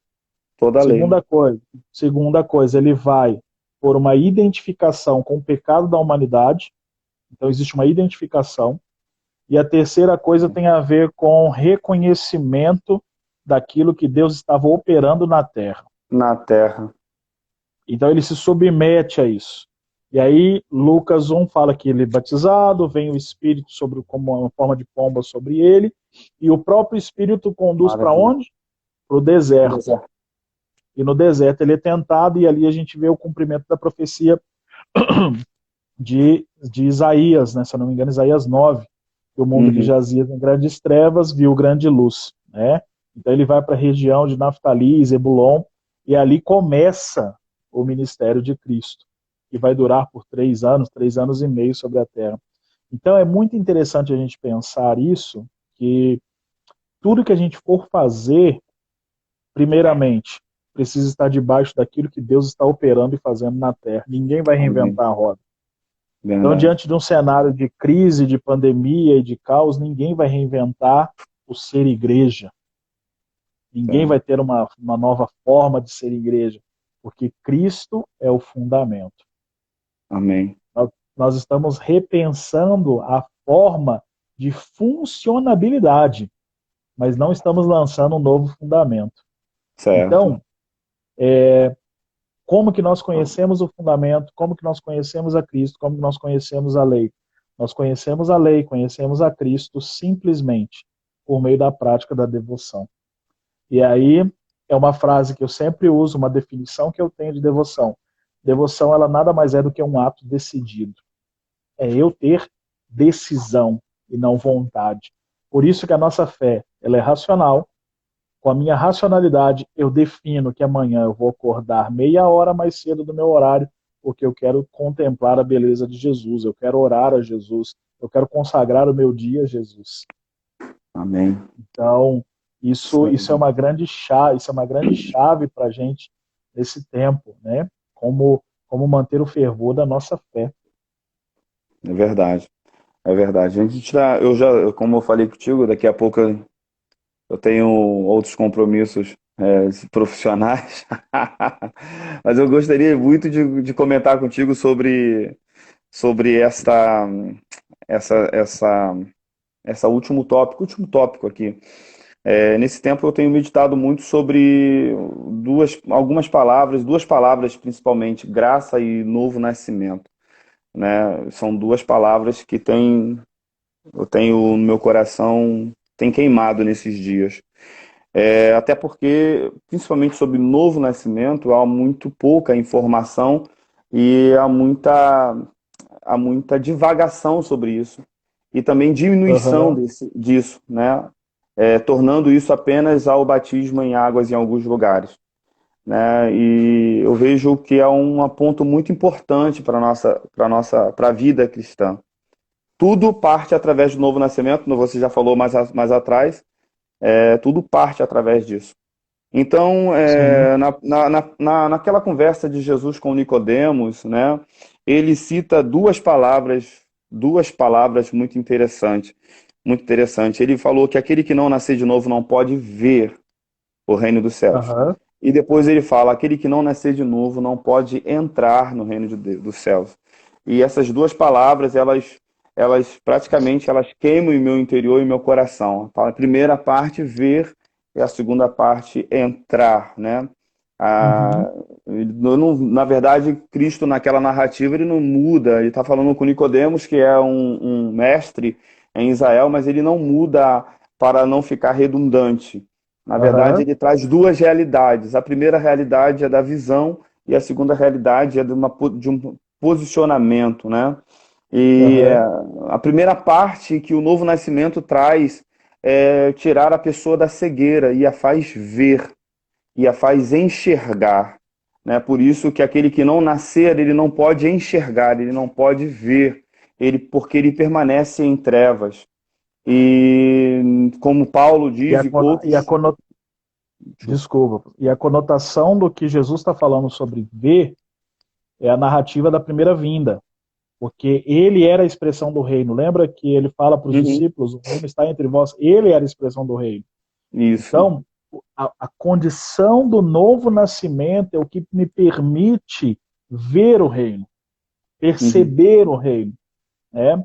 Toda a lei. Segunda coisa, segunda coisa, ele vai por uma identificação com o pecado da humanidade. Então existe uma identificação. E a terceira coisa tem a ver com reconhecimento daquilo que Deus estava operando na terra. Na terra. Então ele se submete a isso. E aí Lucas 1 fala que ele é batizado, vem o Espírito sobre como uma forma de pomba sobre ele, e o próprio Espírito conduz para Maravilha. onde? Para o deserto. E no deserto ele é tentado, e ali a gente vê o cumprimento da profecia de Isaías, né? Se eu não me engano, Isaías 9, que o mundo que Uhum. jazia em grandes trevas viu grande luz, né? Então ele vai para a região de Naftali, Zebulon, e ali começa o ministério de Cristo, que vai durar por 3 anos e meio sobre a terra. Então é muito interessante a gente pensar isso, que tudo que a gente for fazer, primeiramente, precisa estar debaixo daquilo que Deus está operando e fazendo na terra. Ninguém vai Amém. reinventar a roda. Então, Verdade. diante de um cenário de crise, de pandemia e de caos, ninguém vai reinventar o ser igreja. Ninguém Tá. vai ter uma nova forma de ser igreja, porque Cristo é o fundamento. Amém. Nós estamos repensando a forma de funcionabilidade, mas não estamos lançando um novo fundamento. Certo. Então, como que nós conhecemos o fundamento? Como que nós conhecemos a Cristo? Como que nós conhecemos a lei? Nós conhecemos a lei, conhecemos a Cristo simplesmente por meio da prática da devoção. E aí é uma frase que eu sempre uso, uma definição que eu tenho de devoção. Devoção, ela nada mais é do que um ato decidido. É eu ter decisão e não vontade. Por isso que a nossa fé, ela é racional. Com a minha racionalidade, eu defino que amanhã eu vou acordar meia hora mais cedo do meu horário, porque eu quero contemplar a beleza de Jesus, eu quero orar a Jesus, eu quero consagrar o meu dia a Jesus. Amém. Então, Isso isso é aí. uma grande chave, isso é uma grande chave para a gente nesse tempo, né? Como manter o fervor da nossa fé. É verdade. É verdade. A gente tá, como eu falei contigo, daqui a pouco eu tenho outros compromissos profissionais, mas eu gostaria muito de comentar contigo sobre essa, essa, essa último tópico aqui. Nesse tempo eu tenho meditado muito sobre duas palavras principalmente, graça e novo nascimento, né? São duas palavras que eu tenho no meu coração, tem queimado nesses dias. Até porque, principalmente sobre novo nascimento, há muito pouca informação e há muita divagação sobre isso. E também diminuição Uhum. disso, né? Tornando isso apenas ao batismo em águas em alguns lugares. Né? E eu vejo que é um ponto muito importante para a vida cristã. Tudo parte através do novo nascimento, como você já falou mais atrás, tudo parte através disso. Então, Sim. naquela conversa de Jesus com Nicodemos, né, ele cita duas palavras muito interessantes, muito interessante. Ele falou que aquele que não nascer de novo não pode ver o reino dos céus. Uhum. E depois ele fala, aquele que não nascer de novo não pode entrar no reino de Deus, dos céus. E essas duas palavras, elas praticamente elas queimam o meu interior e o meu coração. A primeira parte, ver, e a segunda parte, entrar, né? Uhum. Na verdade, Cristo, naquela narrativa, ele não muda. Ele está falando com Nicodemos, que é um mestre em Israel, mas ele não muda para não ficar redundante. Na verdade, Aham. ele traz duas realidades. A primeira realidade é da visão e a segunda realidade é de um posicionamento, né? E Aham. a primeira parte que o novo nascimento traz é tirar a pessoa da cegueira e a faz ver e a faz enxergar, né? Por isso que aquele que não nascer, ele não pode enxergar, ele não pode ver, porque ele permanece em trevas. E como Paulo E diz, a, e cono- e a outros. cono- Desculpa. E a conotação do que Jesus está falando sobre ver é a narrativa da primeira vinda, porque ele era a expressão do reino. Lembra que ele fala para os Uhum, discípulos: o reino está entre vós? Ele era a expressão do reino. isso. Então, a condição do novo nascimento é o que me permite ver o reino, Uhum, perceber o reino.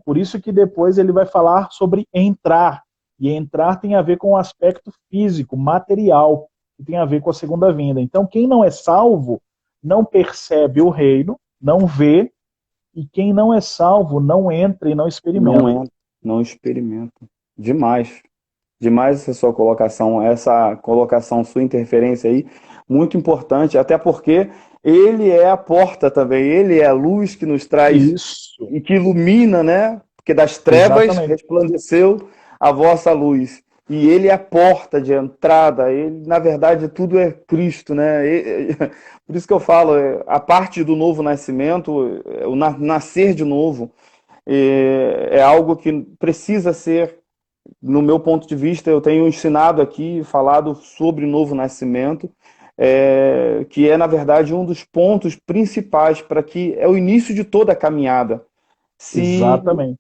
Por isso que depois ele vai falar sobre entrar. E entrar tem a ver com o aspecto físico, material, que tem a ver com a segunda vinda. Então, quem não é salvo não percebe o reino, não vê, e quem não é salvo não entra e não não experimenta. é, não experimenta. Demais. Demais essa colocação, sua interferência aí, muito importante, até porque ele é a porta também, ele é a luz que nos traz Isso, e que ilumina, né? Porque das trevas exatamente. resplandeceu a vossa luz. E ele é a porta de entrada, ele, na verdade, tudo é Cristo, né? Por isso que eu falo, a parte do novo nascimento, o nascer de novo, é algo que precisa ser, no meu ponto de vista, eu tenho ensinado aqui, falado sobre o novo nascimento, que é, na verdade, um dos pontos principais para que é o início de toda a caminhada. Se, Exatamente.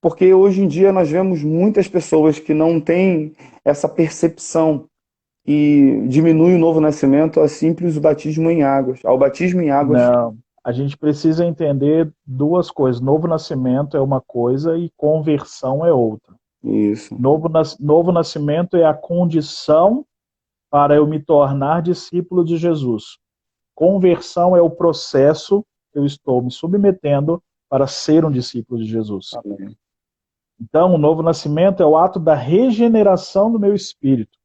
porque hoje em dia nós vemos muitas pessoas que não têm essa percepção e diminui o novo nascimento a simples batismo em águas, ao batismo em águas. Não. A gente precisa entender duas coisas. Novo nascimento é uma coisa e conversão é outra. Isso. Novo nascimento é a condição para eu me tornar discípulo de Jesus. Conversão é o processo que eu estou me submetendo para ser um discípulo de Jesus. Amém. Então, o novo nascimento é o ato da regeneração do meu espírito.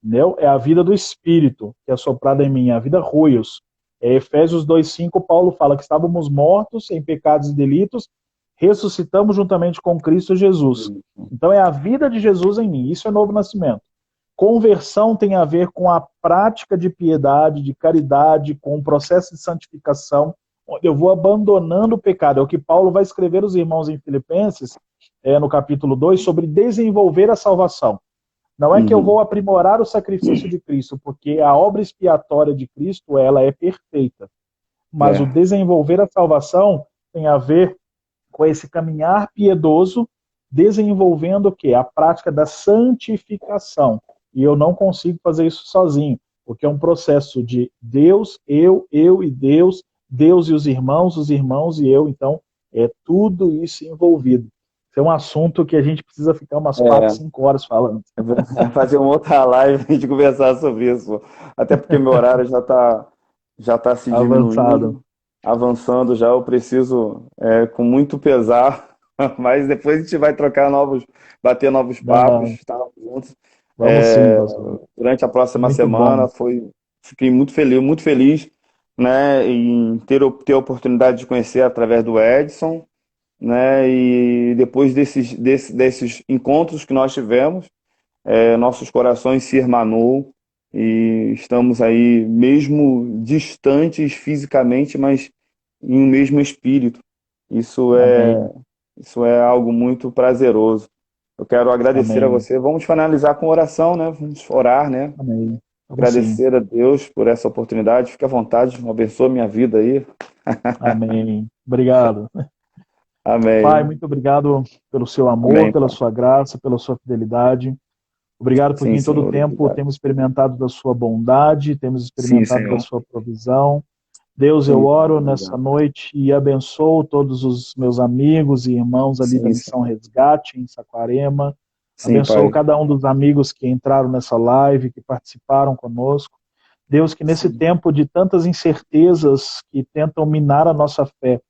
Entendeu? É a vida do espírito que é soprada em mim, a vida ruios. Efésios 2:5, Paulo fala que estávamos mortos em pecados e delitos, ressuscitamos juntamente com Cristo Jesus. Então é a vida de Jesus em mim, isso é novo nascimento. Conversão tem a ver com a prática de piedade, de caridade, com o processo de santificação, onde eu vou abandonando o pecado. É o que Paulo vai escrever aos irmãos em Filipenses, no capítulo 2, sobre desenvolver a salvação. Não é que eu Uhum. vou aprimorar o sacrifício de Cristo, porque a obra expiatória de Cristo, ela é perfeita. Mas o É. desenvolver a salvação tem a ver com esse caminhar piedoso, desenvolvendo o quê? A prática da santificação. E eu não consigo fazer isso sozinho, porque é um processo de Deus, eu e Deus, Deus e os irmãos e eu. Então, é tudo isso envolvido. Esse é um assunto que a gente precisa ficar umas 4, É. 5 horas falando. Fazer uma outra live e a gente conversar sobre isso. Até porque meu horário já tá se Avançado. diminuindo, avançando já. Eu preciso, com muito pesar, mas depois a gente vai bater novos papos, Não, estar juntos. vamos sim, pastor. Durante a próxima Muito bom. semana fiquei muito feliz, né, em ter a oportunidade de conhecer através do Edson, né, e depois desses encontros que nós tivemos, nossos corações se irmanou e estamos aí, mesmo distantes fisicamente, mas em um mesmo espírito. Isso é, Amém. isso é algo muito prazeroso. Eu quero agradecer a Amém. você. Vamos finalizar com oração, né? Vamos orar, né? Amém. Vamos sim. Agradecer a Deus por essa oportunidade. Fique à vontade, abençoe minha vida aí. Amém. Obrigado. Pai, Amém. muito obrigado pelo seu amor, Amém, pela Pai. sua graça, pela sua fidelidade. Obrigado porque Sim, em todo Senhor, tempo obrigado. temos experimentado da sua bondade, temos Sim, experimentado da Senhor. sua provisão. Deus, eu Sim, Senhor, oro nessa obrigado. noite e abençoo todos os meus amigos e irmãos ali da Sim, Missão Senhor. Resgate, em Saquarema. Sim, Abençoo Pai. cada um dos amigos que entraram nessa live, que participaram conosco. Deus, que nesse Sim, tempo de tantas incertezas que tentam minar a nossa fé,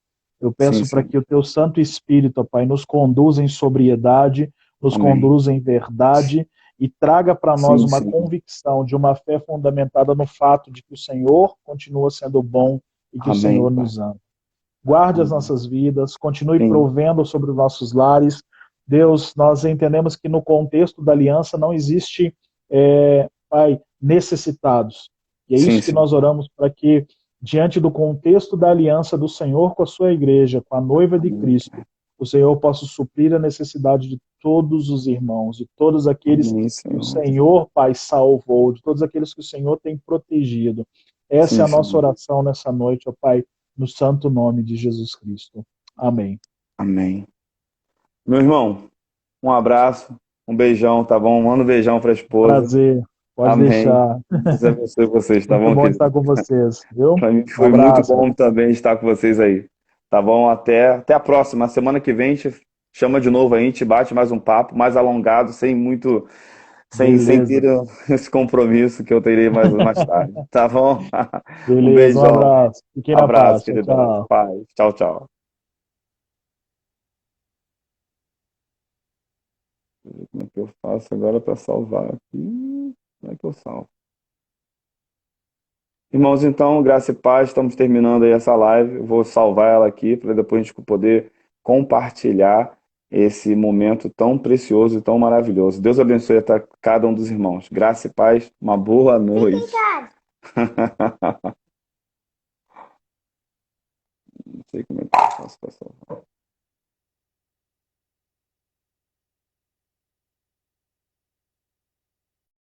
eu sim, peço para Senhor. que o teu Santo Espírito, ó Pai, nos conduza em sobriedade, nos Amém. conduza em verdade e traga para nós Sim, uma Senhor. convicção de uma fé fundamentada no fato de que o Senhor continua sendo bom e que o Amém, Senhor Pai. nos ama. Guarde as Amém. nossas vidas, continue Sim, provendo sobre os nossos lares. Deus, nós entendemos que no contexto da aliança não existe, Pai, necessitados. E é sim, isso que Senhor. nós oramos para que, diante do contexto da aliança do Senhor com a sua igreja, com a noiva de Amém, Cristo, Pai. o Senhor possa suprir a necessidade de todos os irmãos, de todos aqueles Amém, que o Senhor. Senhor, Pai, salvou, de todos aqueles que o Senhor tem protegido. Essa é Sim, a nossa Senhor. oração nessa noite, ó Pai, no santo nome de Jesus Cristo. Amém. Amém. Meu irmão, um abraço, um beijão, tá bom? Manda um beijão para a esposa. Prazer. Pode Amém. deixar. Deus abençoe vocês, tá Muito bom, bom querido? estar com vocês, viu? Para mim Um foi muito abraço. bom também estar com vocês aí. Tá bom? Até a próxima. Semana que vem a gente chama de novo aí, a gente bate mais um papo, mais alongado, sem muito, sem ter Beleza. esse compromisso que eu terei mais tarde. Tá bom? Um Beleza. Um beijão. abraço. Fiquem na Abraço, paz. Tchau, queridão. tchau. Paz. Tchau, tchau. Como é que eu faço agora para salvar aqui? Como é que eu salvo? Irmãos, então, graça e paz, estamos terminando aí essa live. Eu vou salvar ela aqui para depois a gente poder compartilhar esse momento tão precioso e tão maravilhoso. Deus abençoe a cada um dos irmãos. Graça e paz, uma boa noite. Não sei como é que eu faço para salvar.